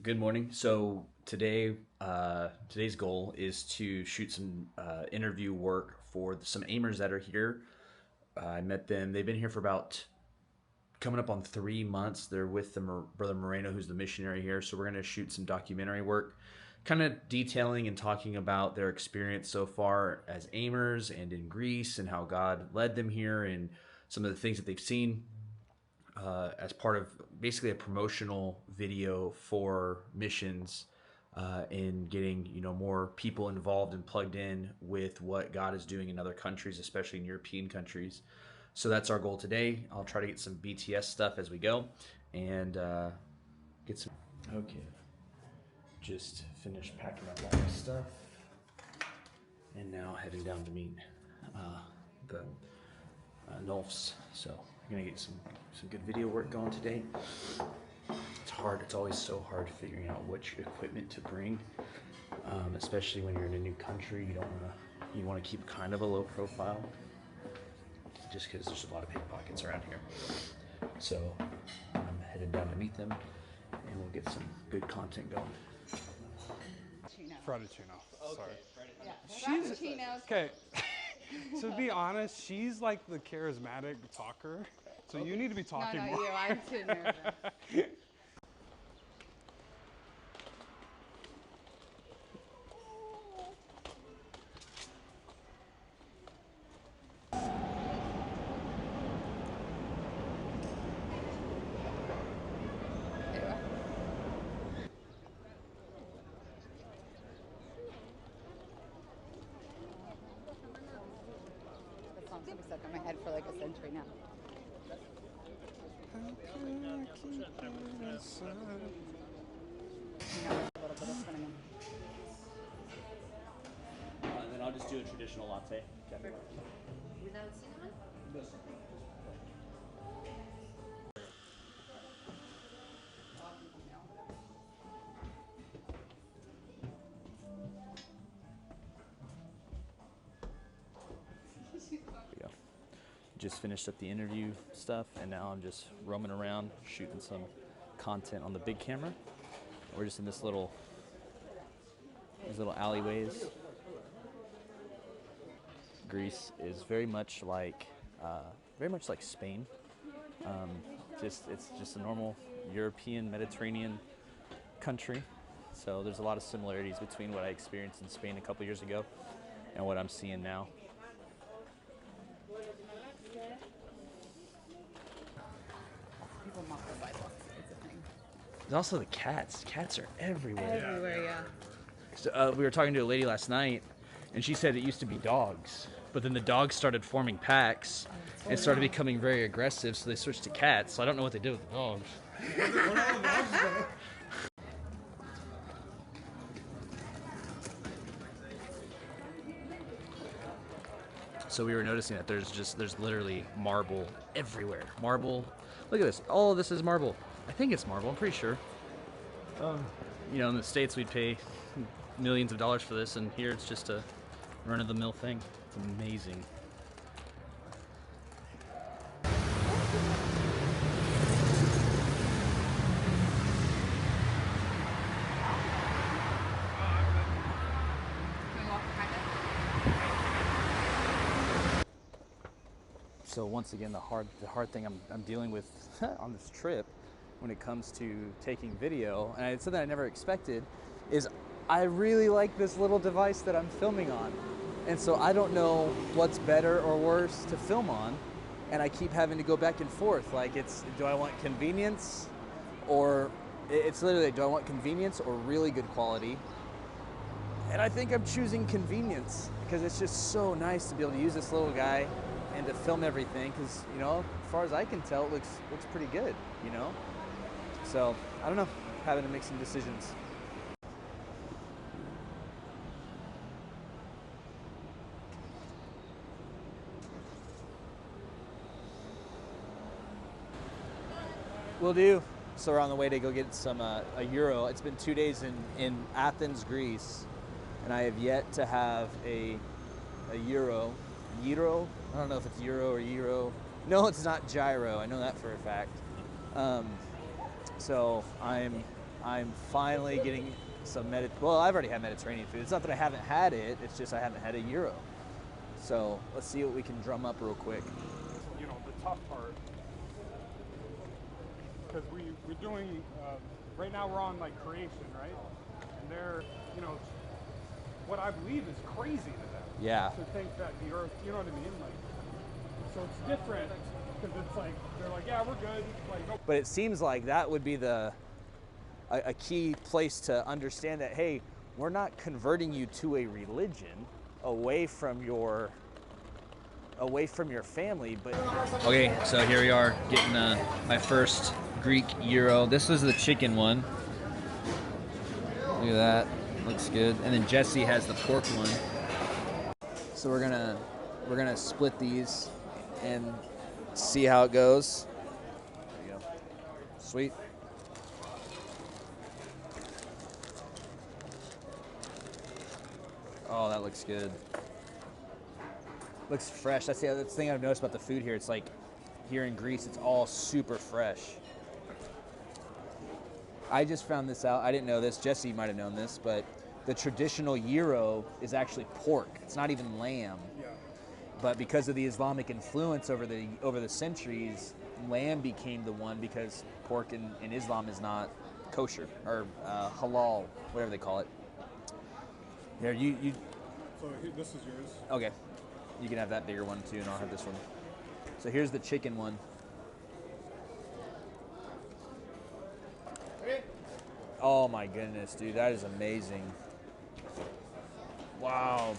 Good morning. So today's goal is to shoot some interview work for some aimers that are here. I met them. They've been here for about coming up on 3 months. They're with brother Moreno, who's the missionary here. So we're going to shoot some documentary work, kind of detailing and talking about their experience so far as aimers and in Greece and how God led them here and some of the things that they've seen as part of basically a promotional video for missions in getting more people involved and plugged in with what God is doing in other countries, especially in European countries. So that's our goal today. I'll try to get some BTS stuff as we go and get some. Okay, just finished packing up all my stuff and now heading down to meet the Nuls. So I'm gonna get some good video work going today. It's hard. It's always so hard figuring out which equipment to bring, especially when you're in a new country. You want to keep kind of a low profile, just because there's a lot of pickpockets around here. So I'm headed down to meet them, and we'll get some good content going. Frappuccino. Okay, Sorry. yeah. Frappuccinos. Okay. To be honest, she's like the charismatic talker. So you need to be talking No, more. you. I'm too nervous. That song's gonna be stuck in my head for like a century now. You know, a little bit of cinnamon. And then I'll just do a traditional latte. Without cinnamon? Just finished up the interview stuff, and now I'm just roaming around shooting some content on the big camera. We're just in these little alleyways. Greece is very much like Spain. It's just a normal European Mediterranean country. So there's a lot of similarities between what I experienced in Spain a couple years ago and what I'm seeing now. People mock the Bible. It's a thing. There's also the cats. Cats are everywhere. Everywhere, yeah. So, we were talking to a lady last night, and she said it used to be dogs, but then the dogs started forming packs and started becoming very aggressive, so they switched to cats. So I don't know what they did with the dogs. So we were noticing that there's literally marble everywhere. Marble. Look at this. All of this is marble. I think it's marble. I'm pretty sure. In the States we'd pay millions of dollars for this, and here it's just a run-of-the-mill thing. It's amazing. So once again, the hard thing I'm dealing with on this trip when it comes to taking video, and it's something I never expected, is I really like this little device that I'm filming on. And so I don't know what's better or worse to film on, and I keep having to go back and forth. Like, do I want convenience, or it's literally, do I want convenience or really good quality? And I think I'm choosing convenience, because it's just so nice to be able to use this little guy and to film everything, because as far as I can tell, it looks pretty good, So I don't know, having to make some decisions. Will do. So we're on the way to go get some a euro. It's been 2 days in Athens, Greece, and I have yet to have a euro. Gyro? I don't know if it's euro or euro. No, it's not gyro. I know that for a fact. So I'm I'm finally getting some well, I've already had Mediterranean food. It's not that I haven't had it, it's just I haven't had a gyro. So let's see what we can drum up real quick. You know, the tough part, because we're doing, right now we're on like creation, right? And they're, you know, what I believe is crazy to them. Yeah. To think that the earth, you know what I mean? Like, so it's different, because it's like, they're like, yeah, we're good. Like, no. But it seems like that would be a key place to understand that, hey, we're not converting you to a religion away from your family, but... Okay, so here we are getting my first Greek gyro. This was the chicken one. Look at that, looks good. And then Jesse has the pork one. So we're gonna split these and see how it goes. There you go. Sweet. Oh, that looks good. Looks fresh. That's the other thing I've noticed about the food here. It's like here in Greece, it's all super fresh. I just found this out. I didn't know this. Jesse might have known this, but the traditional gyro is actually pork. It's not even lamb. Yeah. But because of the Islamic influence over the centuries, lamb became the one because pork in Islam is not kosher or halal, whatever they call it. Here, you. So this is yours. Okay. You can have that bigger one too, and I'll have this one. So here's the chicken one. Oh my goodness, dude, that is amazing. Wow.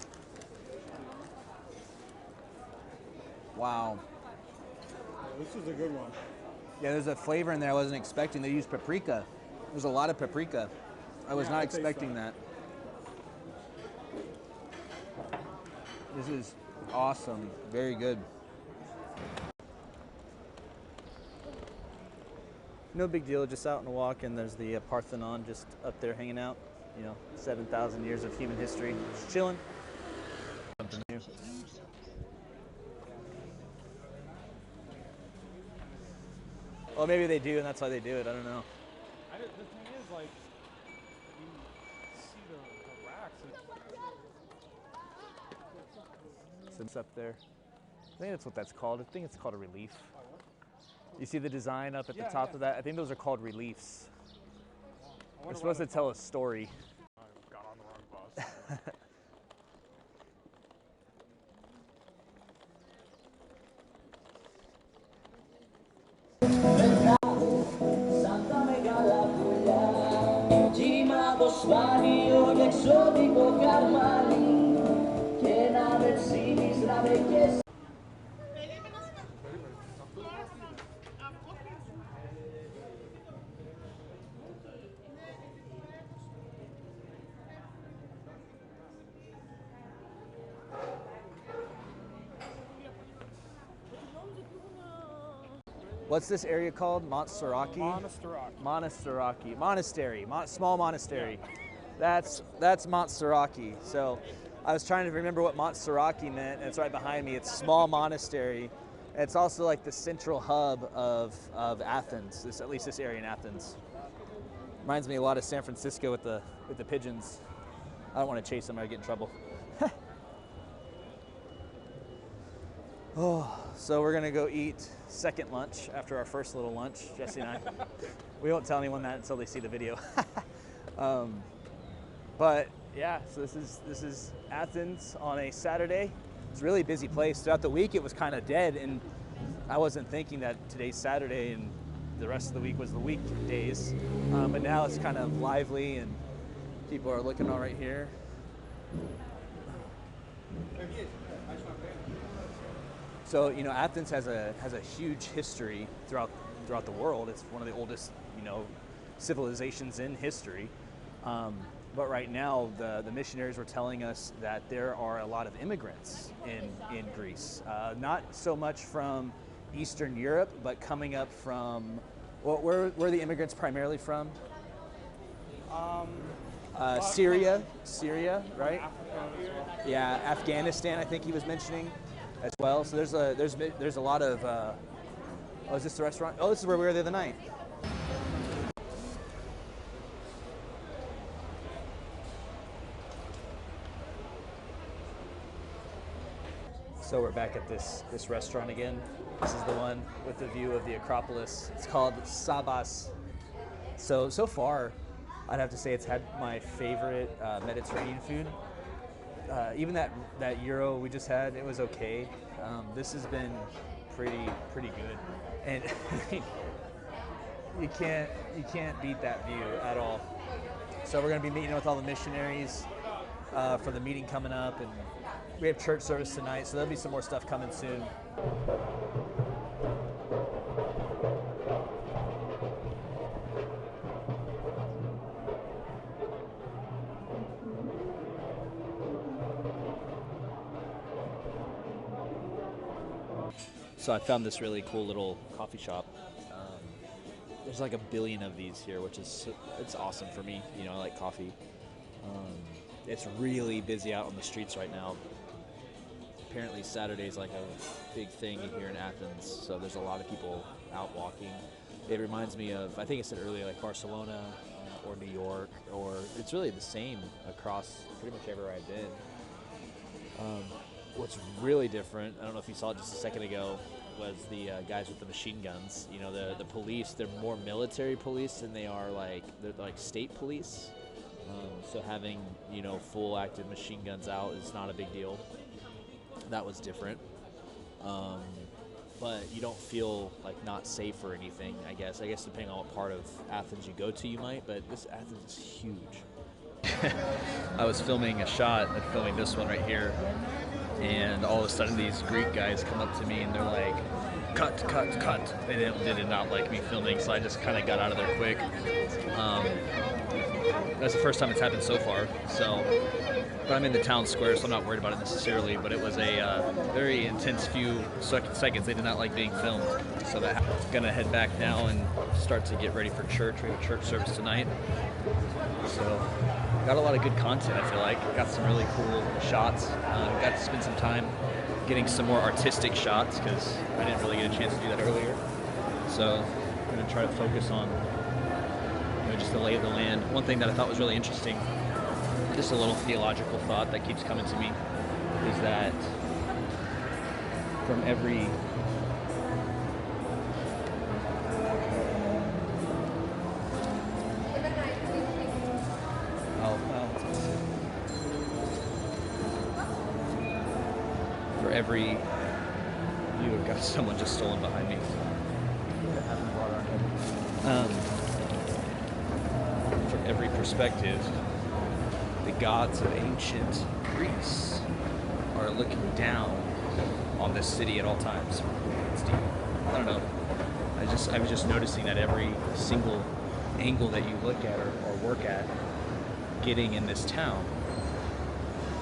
Wow. This is a good one. Yeah, there's a flavor in there I wasn't expecting. They use paprika. There's a lot of paprika. I was not expecting that. This is awesome. Very good. No big deal, just out on a walk, and there's the Parthenon just up there hanging out. You know, 7,000 years of human history. Just chilling. Something new. Well, maybe they do, and that's why they do it. I don't know. The thing is, like, you see the racks. It's up there. I think that's what that's called. I think it's called a relief. You see the design up at the top of that? I think those are called reliefs. They're supposed to tell a story. I got on the wrong bus. What's this area called? Monastiraki? Monastiraki. Monastiraki. Monastery. Small monastery. Yeah. That's Monastiraki. So I was trying to remember what Monastiraki meant, and it's right behind me. It's small monastery. It's also like the central hub of Athens, at least this area in Athens. Reminds me a lot of San Francisco with the pigeons. I don't want to chase them, I'd get in trouble. Oh, so we're gonna go eat second lunch after our first little lunch, Jesse and I. We won't tell anyone that until they see the video. But yeah, so this is Athens on a Saturday. It's a really busy place. Throughout the week, it was kind of dead, and I wasn't thinking that today's Saturday and the rest of the week was the weekdays. But now it's kind of lively, and people are looking all right here. So, you know, Athens has a huge history throughout the world. It's one of the oldest, you know, civilizations in history. But right now, the missionaries were telling us that there are a lot of immigrants in Greece. Not so much from Eastern Europe, but coming up from, well, where are the immigrants primarily from? Syria, right? Yeah, Afghanistan, I think he was mentioning as well. So there's a lot of. Oh, is this the restaurant? Oh, this is where we were the other night. So we're back at this restaurant again. This is the one with the view of the Acropolis. It's called Sabas. So far, I'd have to say it's had my favorite Mediterranean food. Even that gyro we just had, it was okay. This has been pretty good, and you can't beat that view at all. So we're gonna be meeting with all the missionaries for the meeting coming up, and we have church service tonight, so there'll be some more stuff coming soon. So I found this really cool little coffee shop. There's like a billion of these here, which is it's awesome for me. You know, I like coffee. It's really busy out on the streets right now. Apparently Saturday's like a big thing here in Athens, so there's a lot of people out walking. It reminds me of, I think I said earlier, like Barcelona or New York, or it's really the same across pretty much everywhere I've been. What's really different, I don't know if you saw it just a second ago, was the guys with the machine guns. You know, the police, they're more military police than they are they're like state police. So having, you know, full active machine guns out is not a big deal. That was different. But you don't feel like not safe or anything, I guess. I guess depending on what part of Athens you go to, you might, but this Athens is huge. I was filming a shot, filming this one right here, and all of a sudden these Greek guys come up to me and they're like, cut. They did not like me filming, so I just kind of got out of there quick. That's the first time it's happened so far, but I'm in the town square, so I'm not worried about it necessarily, but it was a very intense few seconds. They did not like being filmed, so I'm going to head back now and start to get ready for church. We have a church service tonight, so got a lot of good content, I feel like. Got some really cool shots. Got to spend some time getting some more artistic shots, because I didn't really get a chance to do that earlier. So I'm going to try to focus on just the lay of the land. One thing that I thought was really interesting, just a little theological thought that keeps coming to me, is that from every view, I've got someone just stolen behind me. From every perspective, the gods of ancient Greece are looking down on this city at all times. It's deep. I don't know. I was just noticing that every single angle that you look at or work at getting in this town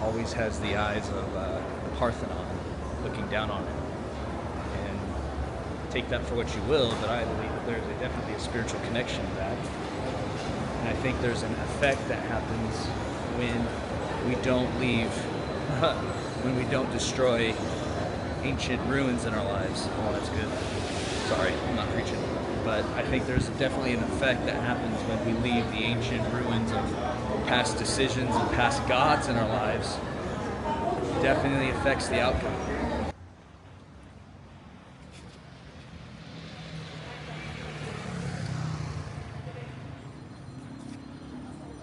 always has the eyes of Parthenon looking down on it. And take that for what you will, but I believe that there's definitely a spiritual connection to that. And I think there's an effect that happens when we don't when we don't destroy ancient ruins in our lives. Oh, that's good. Sorry, I'm not preaching. But I think there's definitely an effect that happens when we leave the ancient ruins of past decisions and past gods in our lives. It definitely affects the outcome.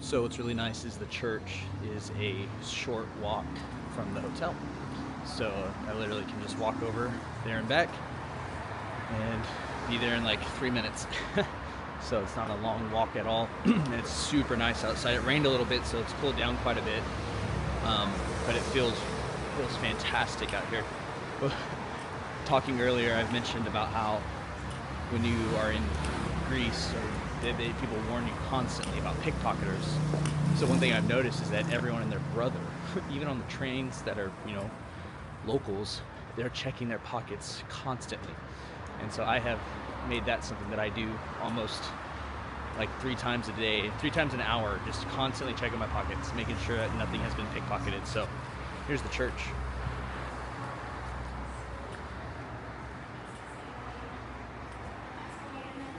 So what's really nice is the church is a short walk from the hotel. So I literally can just walk over there and back and be there in like 3 minutes. So it's not a long walk at all. It's super nice outside. It rained a little bit, so it's cooled down quite a bit. But it feels fantastic out here. Talking earlier, I've mentioned about how when you are in Greece, people warn you constantly about pickpocketers. So one thing I've noticed is that everyone and their brother, even on the trains that are, you know, locals, they're checking their pockets constantly. And so I have made that something that I do almost like 3 times a day, 3 times an hour, just constantly checking my pockets, making sure that nothing has been pickpocketed. So here's the church.